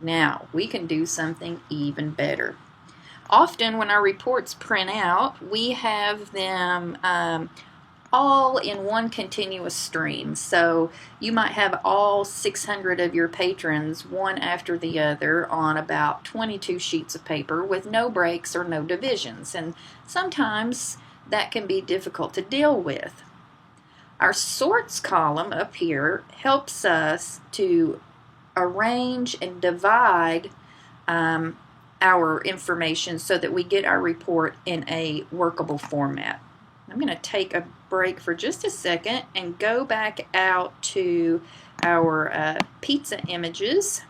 Now, we can do something even better. Often when our reports print out, we have them all in one continuous stream. So you might have all 600 of your patrons, one after the other, on about 22 sheets of paper with no breaks or no divisions. And sometimes that can be difficult to deal with. Our sorts column up here helps us to arrange and divide our information so that we get our report in a workable format. I'm going to take a break for just a second and go back out to our pizza images,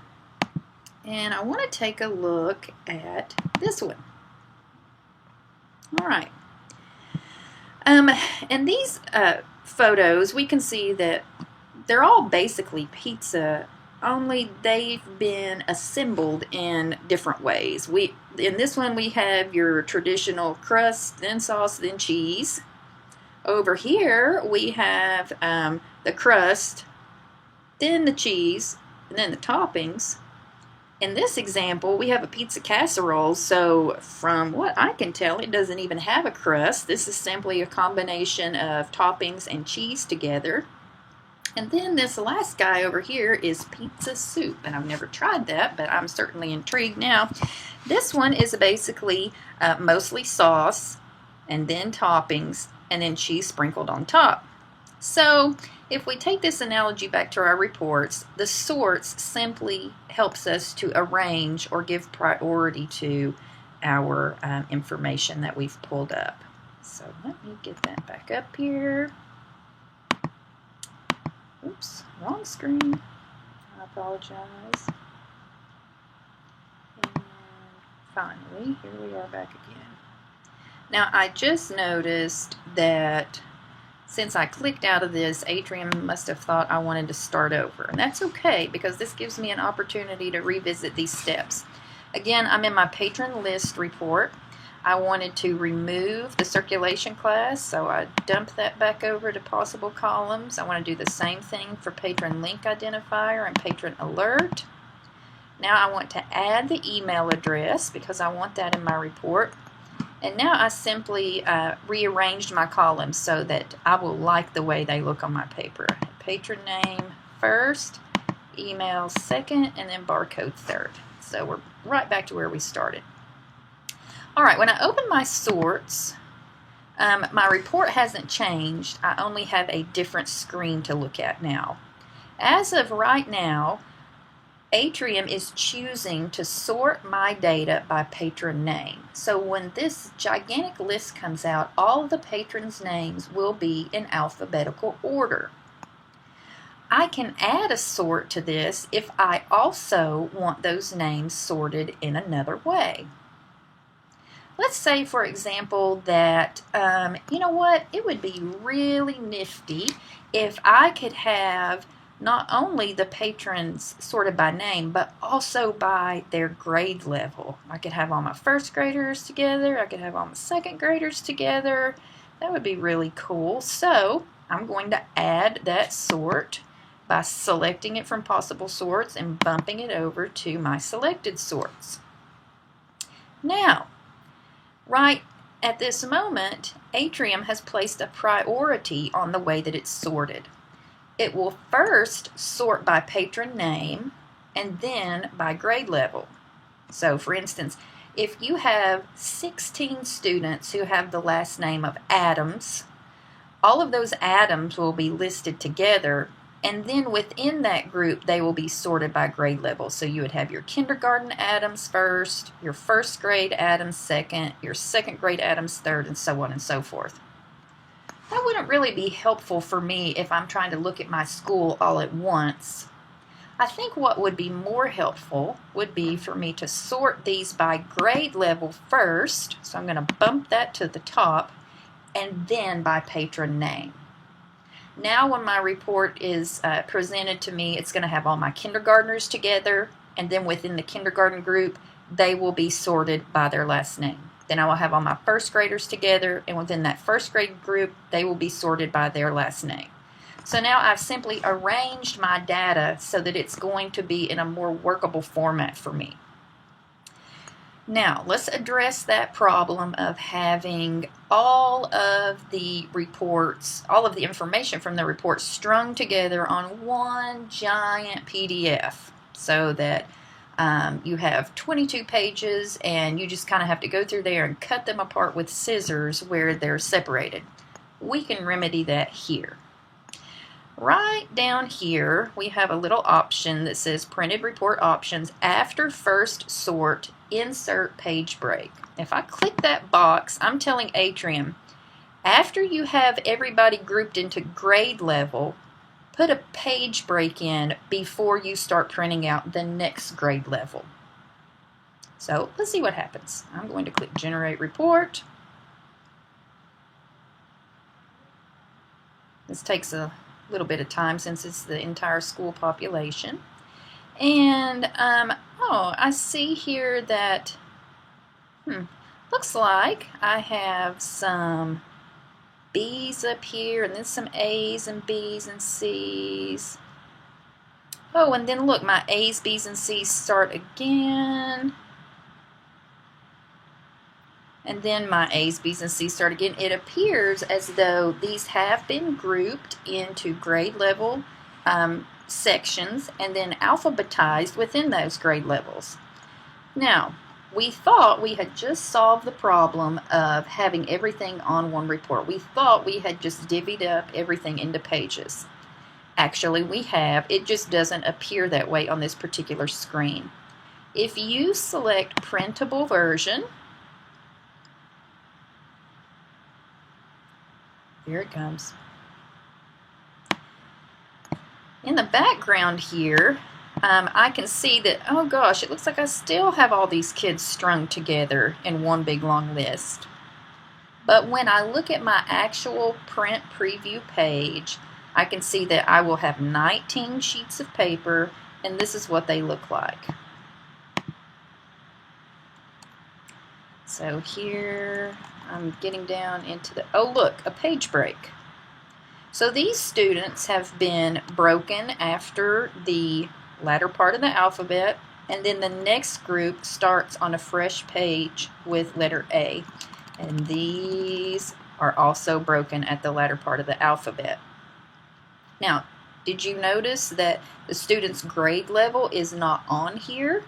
and I want to take a look at this one. All right. And these photos, we can see that they're all basically pizza, only they've been assembled in different ways. In this one we have your traditional crust, then sauce, then cheese. Over here we have the crust, then the cheese, and then the toppings. In this example we have a pizza casserole, so from what I can tell it doesn't even have a crust. This is simply a combination of toppings and cheese together. And then this last guy over here is pizza soup, and I've never tried that, but I'm certainly intrigued now. This one is basically mostly sauce, and then toppings, and then cheese sprinkled on top. So if we take this analogy back to our reports, the sorts simply helps us to arrange or give priority to our information that we've pulled up. So let me get that back up here. Oops, wrong screen. I apologize. And finally, here we are back again. Now, I just noticed that since I clicked out of this, Atrium must have thought I wanted to start over. And that's okay, because this gives me an opportunity to revisit these steps. Again, I'm in my patron list report. I wanted to remove the circulation class, so I dumped that back over to possible columns. I want to do the same thing for patron link identifier and patron alert. Now I want to add the email address because I want that in my report. And now I simply rearranged my columns so that I will like the way they look on my paper. Patron name first, email second, and then barcode third. So we're right back to where we started. All right, when I open my sorts, my report hasn't changed. I only have a different screen to look at now. As of right now, Atrium is choosing to sort my data by patron name. So when this gigantic list comes out, all of the patrons' names will be in alphabetical order. I can add a sort to this if I also want those names sorted in another way. Let's say, for example, that, you know what, it would be really nifty if I could have not only the patrons sorted by name, but also by their grade level. I could have all my first graders together. I could have all my second graders together. That would be really cool. So I'm going to add that sort by selecting it from possible sorts and bumping it over to my selected sorts. Now, right at this moment, Atrium has placed a priority on the way that it's sorted. It will first sort by patron name and then by grade level. So for instance, if you have 16 students who have the last name of Adams, all of those Adams will be listed together, and then within that group they will be sorted by grade level. So you would have your kindergarten Adams first, your first grade Adams second, your second grade Adams third, and so on and so forth. That wouldn't really be helpful for me if I'm trying to look at my school all at once. I think what would be more helpful would be for me to sort these by grade level first. So I'm going to bump that to the top, and then by patron name. Now when my report is presented to me, it's going to have all my kindergartners together, and then within the kindergarten group, they will be sorted by their last name. Then I will have all my first graders together, and within that first grade group, they will be sorted by their last name. So now I've simply arranged my data so that it's going to be in a more workable format for me. Now, let's address that problem of having all of the reports, all of the information from the report strung together on one giant PDF, so that you have 22 pages and you just kind of have to go through there and cut them apart with scissors where they're separated. We can remedy that here. Right down here, we have a little option that says Printed Report Options. After first sort, insert page break. If I click that box, I'm telling Atrium, after you have everybody grouped into grade level, put a page break in before you start printing out the next grade level. So let's see what happens. I'm going to click Generate Report. This takes a little bit of time since it's the entire school population. And oh, I see here that looks like I have some B's up here and then some A's and B's and C's. Oh, and then look, my A's, B's, and C's start again. And then my A's, B's, and C's start again. It appears as though these have been grouped into grade level sections and then alphabetized within those grade levels. Now, we thought we had just solved the problem of having everything on one report. We thought we had just divvied up everything into pages. Actually, we have. It just doesn't appear that way on this particular screen. If you select Printable Version, here it comes. In the background here, I can see that, oh gosh, it looks like I still have all these kids strung together in one big long list. But when I look at my actual print preview page, I can see that I will have 19 sheets of paper, and this is what they look like. So here, I'm getting down into the, oh look, a page break. So these students have been broken after the latter part of the alphabet, and then the next group starts on a fresh page with letter A. And these are also broken at the latter part of the alphabet. Now, did you notice that the student's grade level is not on here?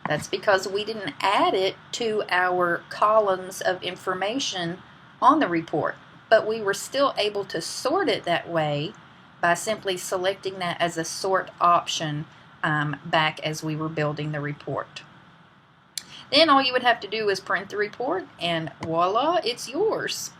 That's because we didn't add it to our columns of information on the report, but we were still able to sort it that way by simply selecting that as a sort option back as we were building the report. Then all you would have to do is print the report, and voila, it's yours.